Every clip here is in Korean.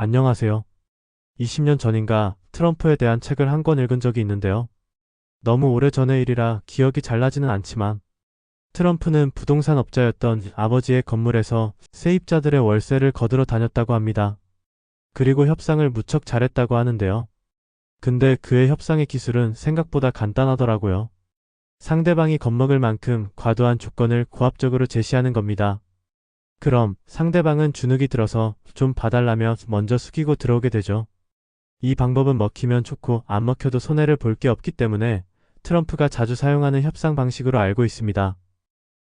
안녕하세요. 20년 전인가 트럼프에 대한 책을 한 권 읽은 적이 있는데요. 너무 오래전의 일이라 기억이 잘 나지는 않지만 트럼프는 부동산 업자였던 아버지의 건물에서 세입자들의 월세를 거들어 다녔다고 합니다. 그리고 협상을 무척 잘했다고 하는데요. 근데 그의 협상의 기술은 생각보다 간단하더라고요. 상대방이 겁먹을 만큼 과도한 조건을 고압적으로 제시하는 겁니다. 그럼 상대방은 주눅이 들어서 좀 봐달라며 먼저 숙이고 들어오게 되죠. 이 방법은 먹히면 좋고 안 먹혀도 손해를 볼 게 없기 때문에 트럼프가 자주 사용하는 협상 방식으로 알고 있습니다.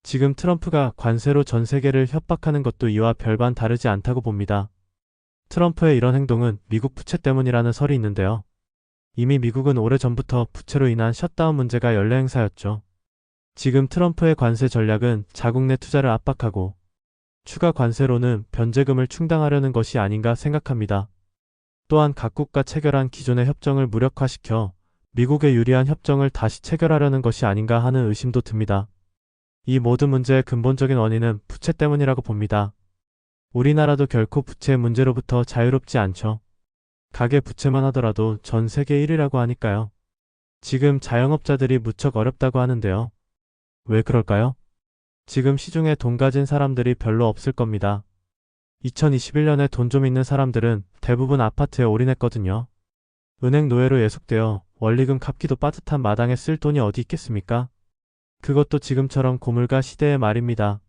지금 트럼프가 관세로 전 세계를 협박하는 것도 이와 별반 다르지 않다고 봅니다. 트럼프의 이런 행동은 미국 부채 때문이라는 설이 있는데요. 이미 미국은 오래전부터 부채로 인한 셧다운 문제가 연례 행사였죠. 지금 트럼프의 관세 전략은 자국 내 투자를 압박하고 추가 관세로는 변제금을 충당하려는 것이 아닌가 생각합니다. 또한 각국과 체결한 기존의 협정을 무력화시켜 미국에 유리한 협정을 다시 체결하려는 것이 아닌가 하는 의심도 듭니다. 이 모든 문제의 근본적인 원인은 부채 때문이라고 봅니다. 우리나라도 결코 부채 문제로부터 자유롭지 않죠. 가계 부채만 하더라도 전 세계 1위라고 하니까요. 지금 자영업자들이 무척 어렵다고 하는데요. 왜 그럴까요? 지금 시중에 돈 가진 사람들이 별로 없을 겁니다. 2021년에 돈 좀 있는 사람들은 대부분 아파트에 올인했거든요. 은행 노예로 예속되어 원리금 갚기도 빠듯한 마당에 쓸 돈이 어디 있겠습니까? 그것도 지금처럼 고물가 시대의 말입니다.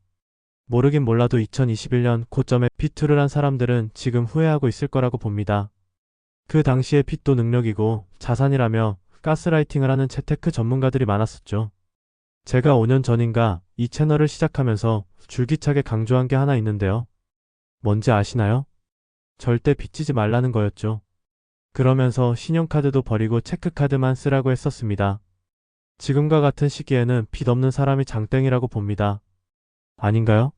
모르긴 몰라도 2021년 고점에 빚투를 한 사람들은 지금 후회하고 있을 거라고 봅니다. 그 당시에 빚도 능력이고 자산이라며 가스라이팅을 하는 재테크 전문가들이 많았었죠. 제가 5년 전인가 이 채널을 시작하면서 줄기차게 강조한 게 하나 있는데요. 뭔지 아시나요? 절대 빚지지 말라는 거였죠. 그러면서 신용카드도 버리고 체크카드만 쓰라고 했었습니다. 지금과 같은 시기에는 빚 없는 사람이 장땡이라고 봅니다. 아닌가요?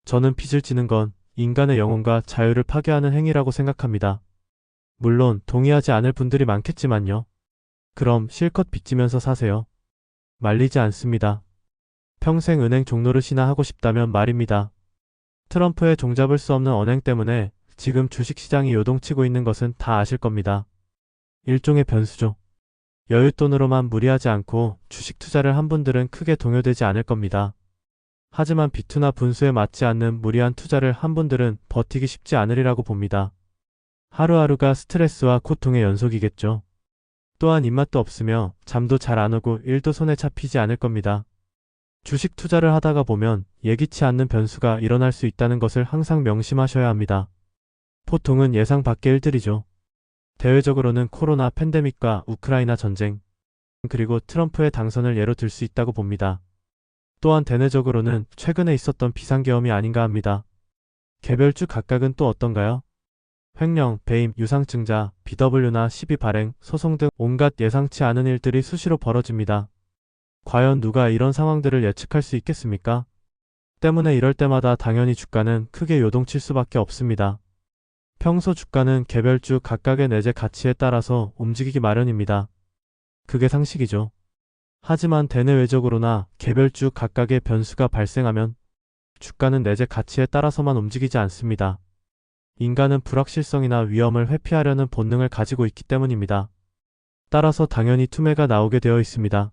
저는 빚을 지는 건 인간의 영혼과 자유를 파괴하는 행위라고 생각합니다. 물론 동의하지 않을 분들이 많겠지만요. 그럼 실컷 빚지면서 사세요. 말리지 않습니다. 평생 은행 종노릇이나 하고 싶다면 말입니다. 트럼프의 종잡을 수 없는 언행 때문에 지금 주식시장이 요동치고 있는 것은 다 아실 겁니다. 일종의 변수죠. 여윳돈으로만 무리하지 않고 주식 투자를 한 분들은 크게 동요되지 않을 겁니다. 하지만 비투나 분수에 맞지 않는 무리한 투자를 한 분들은 버티기 쉽지 않으리라고 봅니다. 하루하루가 스트레스와 고통의 연속이겠죠. 또한 입맛도 없으며 잠도 잘 안 오고 일도 손에 잡히지 않을 겁니다. 주식 투자를 하다가 보면 예기치 않는 변수가 일어날 수 있다는 것을 항상 명심하셔야 합니다. 보통은 예상 밖의 일들이죠. 대외적으로는 코로나 팬데믹과 우크라이나 전쟁, 그리고 트럼프의 당선을 예로 들 수 있다고 봅니다. 또한 대내적으로는 최근에 있었던 비상계엄이 아닌가 합니다. 개별주 각각은 또 어떤가요? 횡령, 배임, 유상증자, BW나 시비 발행, 소송 등 온갖 예상치 않은 일들이 수시로 벌어집니다. 과연 누가 이런 상황들을 예측할 수 있겠습니까? 때문에 이럴 때마다 당연히 주가는 크게 요동칠 수밖에 없습니다. 평소 주가는 개별주 각각의 내재 가치에 따라서 움직이기 마련입니다. 그게 상식이죠. 하지만 대내외적으로나 개별주 각각의 변수가 발생하면 주가는 내재 가치에 따라서만 움직이지 않습니다. 인간은 불확실성이나 위험을 회피하려는 본능을 가지고 있기 때문입니다. 따라서 당연히 투매가 나오게 되어 있습니다.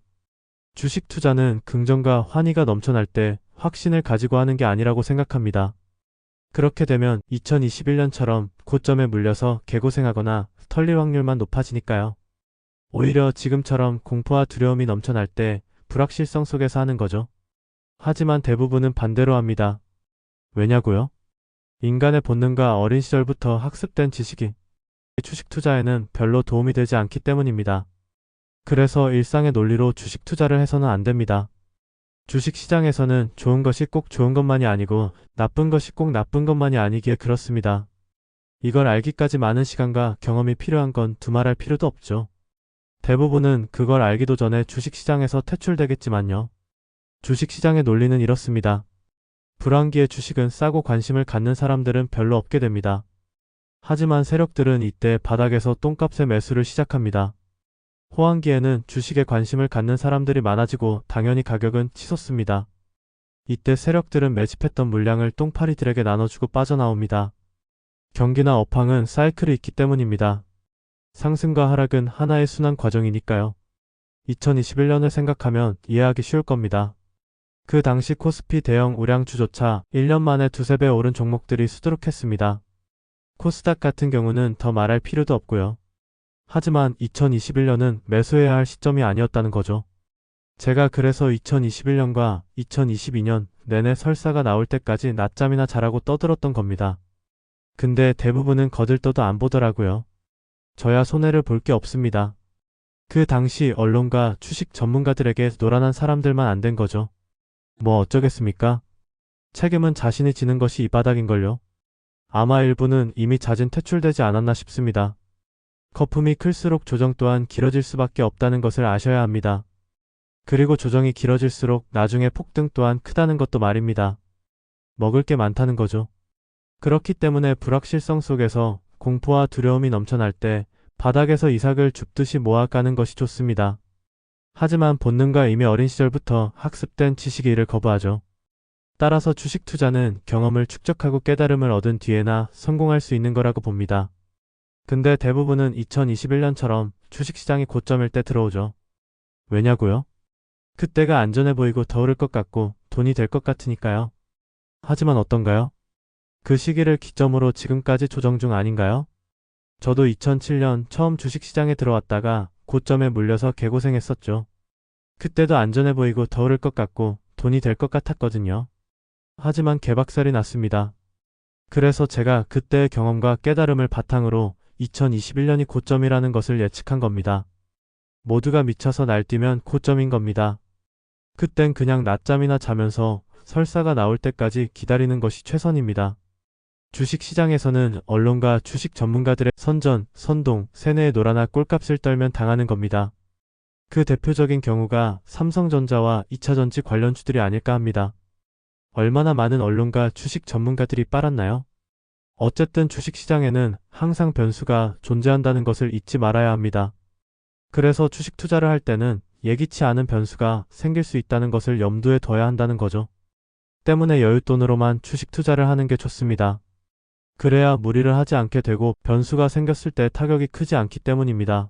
주식 투자는 긍정과 환희가 넘쳐날 때 확신을 가지고 하는 게 아니라고 생각합니다. 그렇게 되면 2021년처럼 고점에 물려서 개고생하거나 털릴 확률만 높아지니까요. 오히려 지금처럼 공포와 두려움이 넘쳐날 때 불확실성 속에서 하는 거죠. 하지만 대부분은 반대로 합니다. 왜냐고요? 인간의 본능과 어린 시절부터 학습된 지식이 주식 투자에는 별로 도움이 되지 않기 때문입니다. 그래서 일상의 논리로 주식 투자를 해서는 안 됩니다. 주식 시장에서는 좋은 것이 꼭 좋은 것만이 아니고 나쁜 것이 꼭 나쁜 것만이 아니기에 그렇습니다. 이걸 알기까지 많은 시간과 경험이 필요한 건 두말할 필요도 없죠. 대부분은 그걸 알기도 전에 주식 시장에서 퇴출되겠지만요. 주식 시장의 논리는 이렇습니다. 불황기에 주식은 싸고 관심을 갖는 사람들은 별로 없게 됩니다. 하지만 세력들은 이때 바닥에서 똥값에 매수를 시작합니다. 호황기에는 주식에 관심을 갖는 사람들이 많아지고 당연히 가격은 치솟습니다. 이때 세력들은 매집했던 물량을 똥파리들에게 나눠주고 빠져나옵니다. 경기나 업황은 사이클이 있기 때문입니다. 상승과 하락은 하나의 순환 과정이니까요. 2021년을 생각하면 이해하기 쉬울 겁니다. 그 당시 코스피 대형 우량주조차 1년 만에 두세 배 오른 종목들이 수두룩했습니다. 코스닥 같은 경우는 더 말할 필요도 없고요. 하지만 2021년은 매수해야 할 시점이 아니었다는 거죠. 제가 그래서 2021년과 2022년 내내 설사가 나올 때까지 낮잠이나 자라고 떠들었던 겁니다. 근데 대부분은 거들떠도 안 보더라고요. 저야 손해를 볼 게 없습니다. 그 당시 언론과 주식 전문가들에게 노란한 사람들만 안 된 거죠. 뭐 어쩌겠습니까? 책임은 자신이 지는 것이 이 바닥인걸요. 아마 일부는 이미 잦은 퇴출되지 않았나 싶습니다. 거품이 클수록 조정 또한 길어질 수밖에 없다는 것을 아셔야 합니다. 그리고 조정이 길어질수록 나중에 폭등 또한 크다는 것도 말입니다. 먹을 게 많다는 거죠. 그렇기 때문에 불확실성 속에서 공포와 두려움이 넘쳐날 때 바닥에서 이삭을 줍듯이 모아 까는 것이 좋습니다. 하지만 본능과 이미 어린 시절부터 학습된 지식이 이를 거부하죠. 따라서 주식 투자는 경험을 축적하고 깨달음을 얻은 뒤에나 성공할 수 있는 거라고 봅니다. 근데 대부분은 2021년처럼 주식시장이 고점일 때 들어오죠. 왜냐고요? 그때가 안전해 보이고 더 오를 것 같고 돈이 될 것 같으니까요. 하지만 어떤가요? 그 시기를 기점으로 지금까지 조정 중 아닌가요? 저도 2007년 처음 주식시장에 들어왔다가 고점에 물려서 개고생했었죠. 그때도 안전해 보이고 더 오를 것 같고 돈이 될 것 같았거든요. 하지만 개박살이 났습니다. 그래서 제가 그때의 경험과 깨달음을 바탕으로 2021년이 고점이라는 것을 예측한 겁니다. 모두가 미쳐서 날뛰면 고점인 겁니다. 그땐 그냥 낮잠이나 자면서 설사가 나올 때까지 기다리는 것이 최선입니다. 주식시장에서는 언론과 주식 전문가들의 선전, 선동, 세뇌에 놀아나 꼴값을 떨면 당하는 겁니다. 그 대표적인 경우가 삼성전자와 2차전지 관련주들이 아닐까 합니다. 얼마나 많은 언론과 주식 전문가들이 빨았나요? 어쨌든 주식시장에는 항상 변수가 존재한다는 것을 잊지 말아야 합니다. 그래서 주식 투자를 할 때는 예기치 않은 변수가 생길 수 있다는 것을 염두에 둬야 한다는 거죠. 때문에 여윳돈으로만 주식 투자를 하는 게 좋습니다. 그래야 무리를 하지 않게 되고 변수가 생겼을 때 타격이 크지 않기 때문입니다.